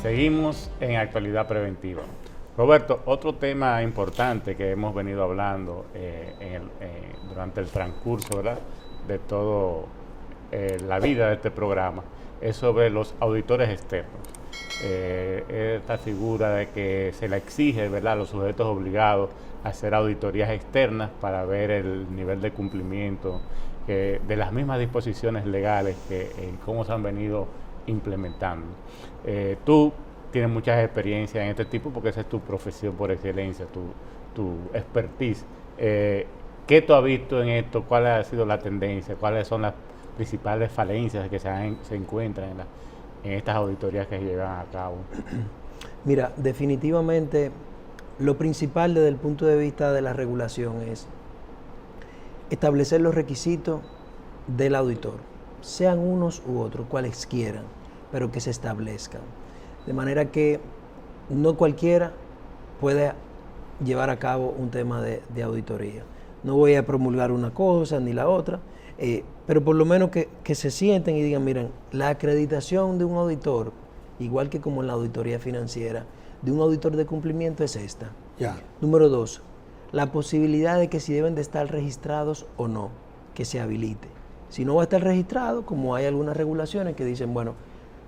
Seguimos en actualidad preventiva. Roberto, otro tema importante que hemos venido hablando durante el transcurso, ¿verdad?, de todo la vida de este programa es sobre los auditores externos. Esta figura de que se le exige, ¿verdad?, a los sujetos obligados a hacer auditorías externas para ver el nivel de cumplimiento de las mismas disposiciones legales en cómo se han venido implementando. Tú tienes muchas experiencias en este tipo porque esa es tu profesión por excelencia, tu expertise. ¿Qué tú has visto en esto? ¿Cuál ha sido la tendencia? ¿Cuáles son las principales falencias que se encuentran en estas auditorías que se llevan a cabo? Mira, definitivamente lo principal desde el punto de vista de la regulación es establecer los requisitos del auditor, sean unos u otros, cuales quieran, pero que se establezcan. De manera que no cualquiera puede llevar a cabo un tema de auditoría. No voy a promulgar una cosa ni la otra, pero por lo menos que se sienten y digan, miren, la acreditación de un auditor, igual que como en la auditoría financiera, de un auditor de cumplimiento es esta. Ya. Número 2, la posibilidad de que si deben de estar registrados o no, que se habilite. Si no va a estar registrado, como hay algunas regulaciones que dicen, bueno,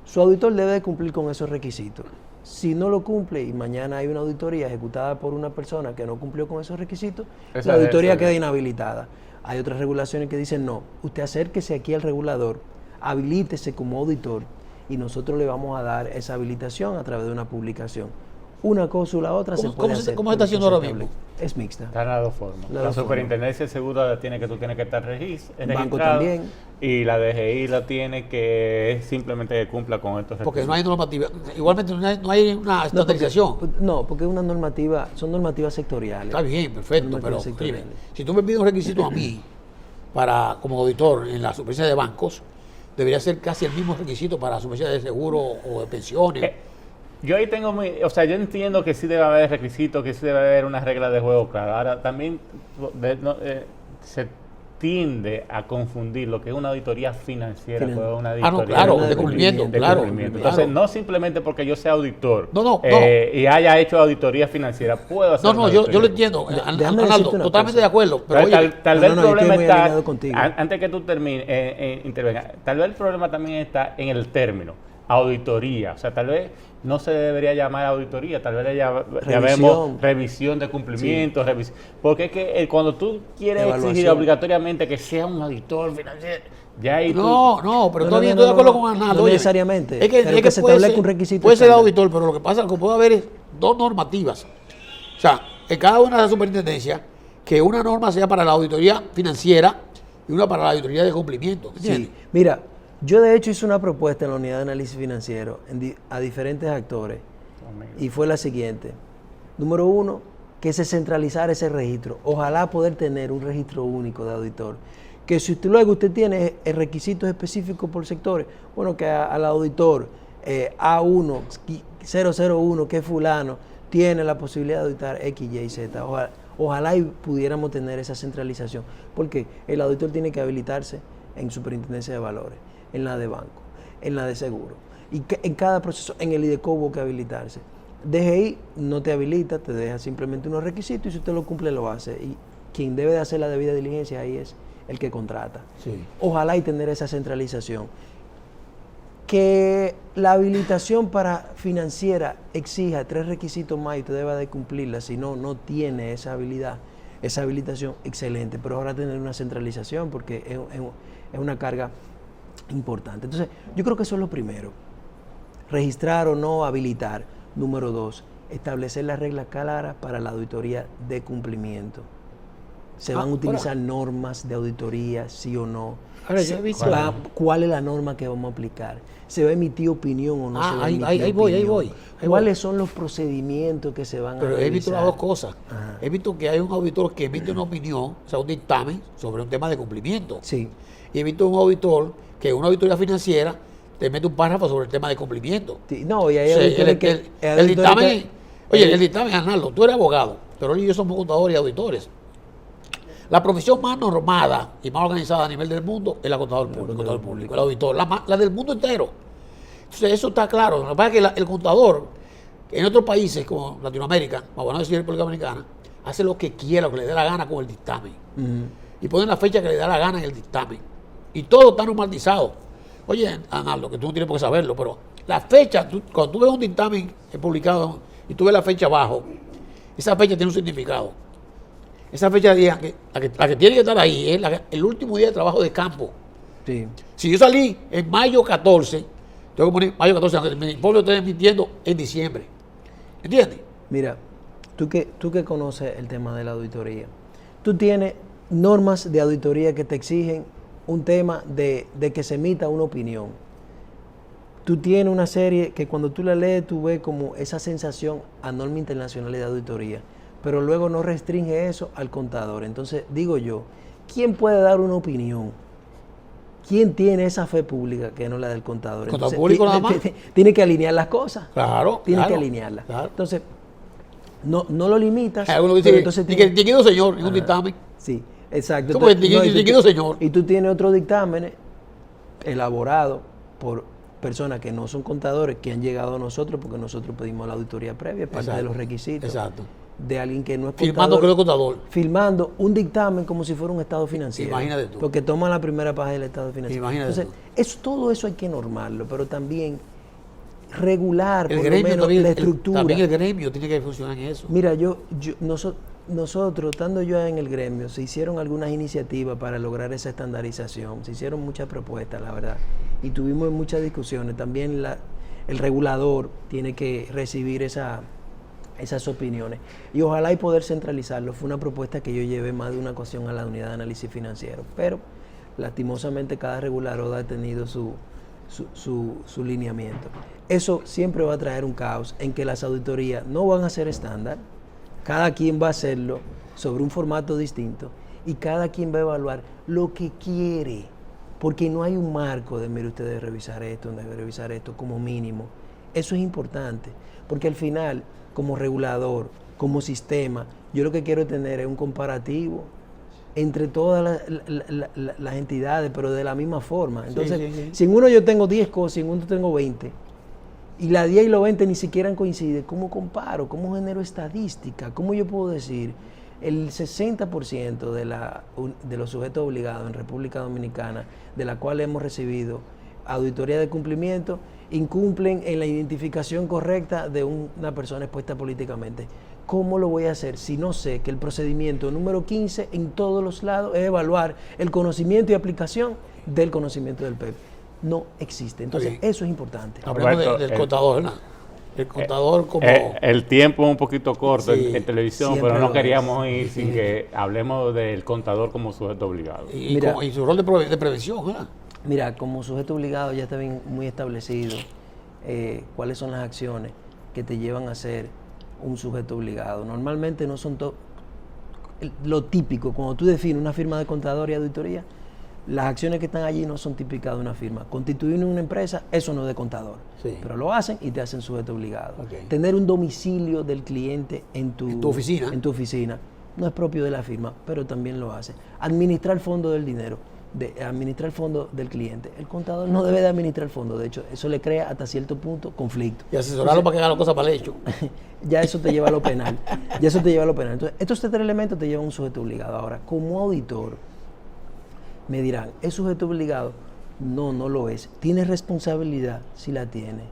su auditor debe de cumplir con esos requisitos. Si no lo cumple y mañana hay una auditoría ejecutada por una persona que no cumplió con esos requisitos, la auditoría queda inhabilitada. Hay otras regulaciones que dicen, no, usted acérquese aquí al regulador, habilítese como auditor y nosotros le vamos a dar esa habilitación a través de una publicación. Una cosa o la otra se puede hacer. ¿Cómo se está haciendo ahora mismo? Es mixta. Están las dos formas. La superintendencia de seguros tiene que tú tienes que estar registrado. Banco también. Y la DGI la tiene que simplemente que cumpla con estos requisitos. Porque no hay normativa. Igualmente no hay una estandarización. Porque es una normativa, son normativas sectoriales. Está bien, perfecto, pero si tú me pides un requisito a mí como auditor en la supervisión de bancos, debería ser casi el mismo requisito para la supervisión de seguro o de pensiones. Yo ahí tengo yo entiendo que sí debe haber requisitos, que sí debe haber unas reglas de juego, claro. Ahora también se tiende a confundir lo que es una auditoría financiera con una auditoría de cumplimiento, claro. Entonces, no simplemente porque yo sea auditor y haya hecho auditoría financiera, puedo hacer yo lo entiendo, Arnaldo, totalmente de acuerdo. Pero tal vez el problema está, antes que tú intervenga, tal vez el problema también está en el término, auditoría. O sea, tal vez no se debería llamar auditoría, tal vez le llamemos revisión de cumplimiento, sí. Porque es que cuando tú quieres exigir obligatoriamente que sea un auditor financiero, ya ahí pero todavía estoy de acuerdo con Arnaldo. No necesariamente, es que se establezca un requisito. Puede ser auditor, pero lo que pasa es que puede haber dos normativas. O sea, en cada una de las superintendencias, que una norma sea para la auditoría financiera y una para la auditoría de cumplimiento. ¿Entiendes? Sí, mira, yo de hecho hice una propuesta en la unidad de análisis financiero a diferentes actores y fue la siguiente. Número 1, que se centralizara ese registro. Ojalá poder tener un registro único de auditor. Que si usted tiene requisitos específicos por sectores, bueno, que al auditor A1, 001, que es fulano, tiene la posibilidad de auditar X, Y, Z. Ojalá y pudiéramos tener esa centralización. Porque el auditor tiene que habilitarse en superintendencia de valores, en la de banco, en la de seguro. Y en cada proceso, en el IDECO hubo que habilitarse. DGI no te habilita, te deja simplemente unos requisitos y si usted lo cumple, lo hace. Y quien debe de hacer la debida diligencia ahí es el que contrata. Sí. Ojalá y tener esa centralización. Que la habilitación para financiera exija 3 requisitos más y usted debe de cumplirla, si no, no tiene esa habilidad, esa habilitación, excelente. Pero ahora tener una centralización porque es una carga importante. Entonces, yo creo que eso es lo primero. Registrar o no habilitar. Número 2, establecer las reglas claras para la auditoría de cumplimiento. Se van a utilizar normas de auditoría, sí o no. Ahora, yo he visto ¿Cuál es la norma que vamos a aplicar? ¿Se va a emitir opinión o no se va a emitir ahí voy. ¿Cuáles son los procedimientos que se van a realizar? Pero he visto las dos cosas. Ajá. He visto que hay un auditor que emite una opinión, o sea, un dictamen sobre un tema de cumplimiento. Sí. Y he visto un auditor que en una auditoría financiera te mete un párrafo sobre el tema de cumplimiento. Sí, no, y hay el dictamen, el dictamen, Arnaldo, tú eres abogado, pero él y yo somos contadores y auditores. La profesión más normada y más organizada a nivel del mundo es la contador público, el auditor, la del mundo entero. Entonces, eso está claro. Lo que pasa es que el contador, en otros países como Latinoamérica, vamos a decir República Dominicana, hace lo que quiera, lo que le dé la gana con el dictamen. Y pone la fecha que le da la gana en el dictamen. Y todo está normalizado. Oye, Arnaldo, que tú no tienes por qué saberlo, pero la fecha, cuando tú ves un dictamen publicado y tú ves la fecha abajo, esa fecha tiene un significado. Esa fecha de día, la que tiene que estar ahí es el último día de trabajo de campo. Sí. Si yo salí en mayo 14, tengo que poner mayo 14, aunque mi informe lo esté emitiendo en diciembre. ¿Entiendes? Mira, tú que conoces el tema de la auditoría, tú tienes normas de auditoría que te exigen un tema de que se emita una opinión. Tú tienes una serie que cuando tú la lees, tú ves como esa sensación a norma internacional de auditoría, pero luego no restringe eso al contador. Entonces, digo yo, ¿quién puede dar una opinión? ¿Quién tiene esa fe pública que no la del contador? ¿El contador público nada más? Tiene que alinear las cosas. Claro. Tiene que alinearlas. Claro. Entonces, no lo limitas. Uno dice pero entonces que distinguido señor, en un dictamen. Sí, exacto. ¿Cómo es distinguido señor? Y tú tienes otros dictámenes elaborados por personas que no son contadores, que han llegado a nosotros, porque nosotros pedimos la auditoría previa, es parte de los requisitos. Exacto. De alguien que no es contador. Firmando que no es contador. Firmando un dictamen como si fuera un estado financiero. Imagínate tú. Porque toma la primera página del estado financiero. Imagínate entonces, todo eso hay que normarlo, pero también regular El por gremio lo menos también, la estructura. También el gremio tiene que funcionar en eso. Mira, nosotros, estando yo en el gremio, se hicieron algunas iniciativas para lograr esa estandarización, se hicieron muchas propuestas, la verdad, y tuvimos muchas discusiones. También el regulador tiene que recibir esas opiniones, y ojalá y poder centralizarlo. Fue una propuesta que yo llevé más de una ocasión a la unidad de análisis financiero, pero lastimosamente cada regulador ha tenido su lineamiento. Eso siempre va a traer un caos en que las auditorías no van a ser estándar, cada quien va a hacerlo sobre un formato distinto y cada quien va a evaluar lo que quiere, porque no hay un marco de, mire, usted debe revisar esto como mínimo. Eso es importante, porque al final, como regulador, como sistema, yo lo que quiero tener es un comparativo entre todas las entidades, pero de la misma forma. Entonces, si en uno yo tengo 10 cosas y en uno tengo 20, y las 10 y los 20 ni siquiera coinciden, ¿cómo comparo? ¿Cómo genero estadística? ¿Cómo yo puedo decir el 60% de los sujetos obligados en República Dominicana, de la cual hemos recibido auditoría de cumplimiento, incumplen en la identificación correcta de una persona expuesta políticamente? ¿Cómo lo voy a hacer si no sé que el procedimiento número 15 en todos los lados es evaluar el conocimiento y aplicación del conocimiento del PEP? No existe. Entonces, eso es importante. Hablamos del contador, ¿verdad? El contador como... El tiempo es un poquito corto en televisión, pero no queríamos ir sin que hablemos del contador como sujeto obligado. Y su rol de prevención, ¿verdad? Mira, como sujeto obligado ya está bien muy establecido cuáles son las acciones que te llevan a ser un sujeto obligado. Normalmente no son lo típico. Cuando tú defines una firma de contador y auditoría, las acciones que están allí no son típicas de una firma. Constituir una empresa, eso no es de contador. Sí. Pero lo hacen y te hacen sujeto obligado. Okay. Tener un domicilio del cliente en tu oficina no es propio de la firma, pero también lo hace. Administrar el fondo del dinero, administrar el fondo del cliente. El contador no debe de administrar el fondo. De hecho, eso le crea hasta cierto punto conflicto. Y asesorarlo para que haga las cosas para el hecho. Ya eso te lleva a lo penal. Entonces, estos 3 elementos te llevan a un sujeto obligado. Ahora, como auditor, me dirán, ¿es sujeto obligado? No, no lo es. ¿Tiene responsabilidad? Sí la tiene.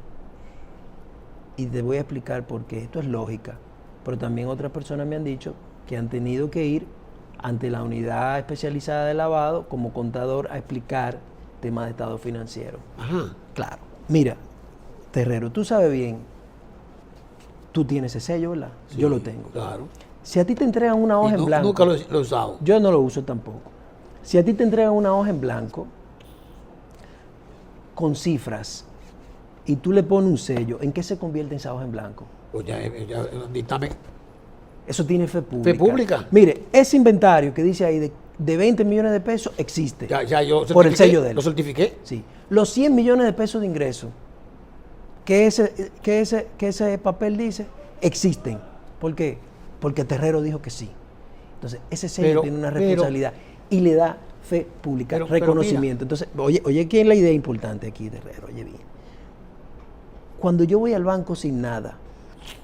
Y te voy a explicar por qué. Esto es lógica. Pero también otras personas me han dicho que han tenido que ir ante la unidad especializada de lavado como contador a explicar temas de estado financiero. Ajá. Claro. Mira, Terrero, tú sabes bien, tú tienes ese sello, ¿verdad? Sí, yo lo tengo. Claro. Si a ti te entregan una hoja en blanco... Nunca lo he usado. Yo no lo uso tampoco. Si a ti te entregan una hoja en blanco con cifras y tú le pones un sello, ¿en qué se convierte esa hoja en blanco? Pues ya dictamen. Eso tiene fe pública. ¿Fe pública? Mire, ese inventario que dice ahí de 20 millones de pesos existe. Ya yo por el sello de él. ¿Lo certifiqué? Sí. Los 100 millones de pesos de ingreso que ese papel dice, existen. ¿Por qué? Porque Terrero dijo que sí. Entonces, ese sello tiene una responsabilidad y le da fe pública, reconocimiento. Entonces, oye, ¿quién es la idea importante aquí, Terrero? Oye bien. Cuando yo voy al banco sin nada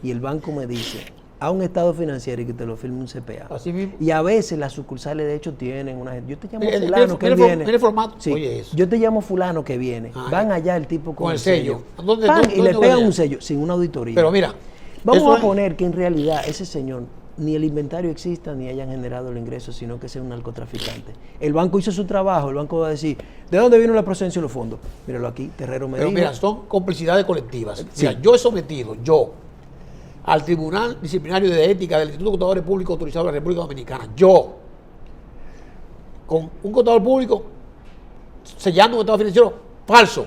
y el banco me dice, a un estado financiero y que te lo firme un CPA. Así mismo. Y a veces las sucursales de hecho tienen una gente. Yo te llamo Mira, fulano que viene. Mira el formato. Sí, Oye, eso. yo te llamo fulano que viene. Ah, Van allá el tipo con el sello. ¿Dónde, Pan, dónde, y le dónde pegan voy un allá? sello sin una auditoría. Pero mira, Vamos eso a es- poner que en realidad ese señor ni el inventario exista ni hayan generado el ingreso, sino que sea un narcotraficante. El banco hizo su trabajo, el banco va a decir, ¿de dónde vino la procedencia de los fondos? Míralo aquí, Terrero me Pero dijo. mira, son complicidades colectivas. Sí. Mira, yo he sometido, al Tribunal Disciplinario de Ética del Instituto de Contadores Públicos autorizado de la República Dominicana, con un contador público sellando un estado financiero falso,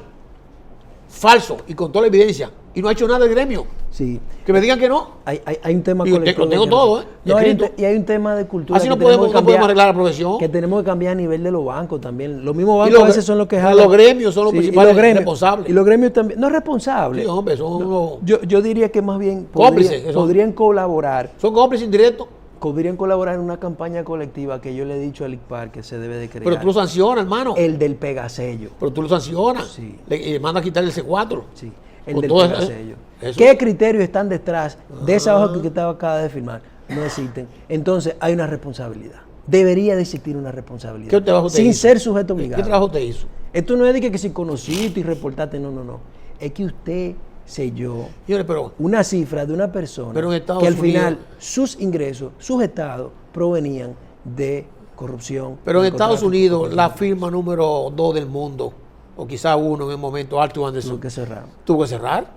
y con toda la evidencia, y no ha hecho nada el gremio. Sí. Que me digan que no. Hay un tema Digo, colectivo lo tengo que- todo, ¿eh? No, hay un Escrito. y hay un tema de cultura. Así que no tenemos podemos, que no podemos arreglar la profesión. Que tenemos que cambiar a nivel de los bancos también. Los mismos Y bancos los a veces son los que los jalan. gremios son los y principales gremios- responsables. Y los gremios también. No responsables. Sí, hombre, son unos Yo diría que más bien Cómplices, que son. podrían colaborar. son cómplices indirectos, Podrían colaborar en una campaña colectiva que yo le he dicho al ICPAR que se debe de crear. pero tú lo sancionas, hermano. El del pegasello. Pero tú lo sancionas. Sí. Le manda a quitar el C4. Sí, el Con del todo pegasello. eso. ¿Qué criterios están detrás de esa hoja que usted acaba de firmar? No existen. Entonces hay una responsabilidad. Debería de existir una responsabilidad. ¿Qué trabajo te sin hizo? ser sujeto ¿Qué obligado. trabajo te hizo? Esto no es de que si conociste y reportaste, no. Es que usted selló Señores, pero una cifra de una persona Pero en Estados que al Unidos- final sus ingresos, sus estados provenían de corrupción. en Estados narcotráfico, Unidos, la firma número 2 del mundo, o quizá uno en el momento, Arthur Anderson, tuvo que cerrar. tuvo que cerrar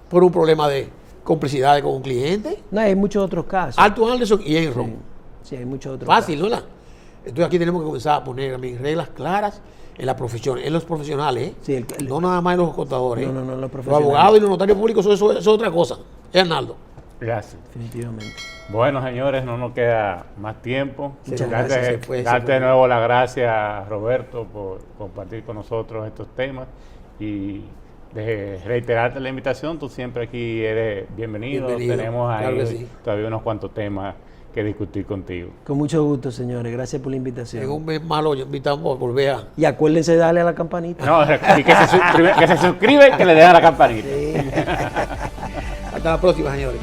por un problema de complicidad con un cliente. No, hay muchos otros casos. Arthur Anderson y Enron. Sí, hay muchos otros Fácil, casos. ¿no? Entonces aquí tenemos que comenzar a poner también reglas claras en la profesión, en los profesionales, ¿eh? Sí, No nada más en los contadores. No, los Los profesionales. abogados y los notarios públicos, eso es otra cosa. Es Arnaldo. Gracias. Definitivamente. Bueno, señores, no nos queda más tiempo. Muchas Darte- gracias, se fue. darte de nuevo las gracias, Roberto, por compartir con nosotros estos temas y de reiterarte la invitación. Tú siempre aquí eres bienvenido. Bienvenido, Tenemos ahí claro que sí. todavía unos cuantos temas que discutir contigo. Con mucho gusto, señores. Gracias por la invitación. En un mes malo invitamos a volver a... Y acuérdense de darle a la campanita. No, y que se suscriben, que le den a la campanita. Hasta la próxima, señores.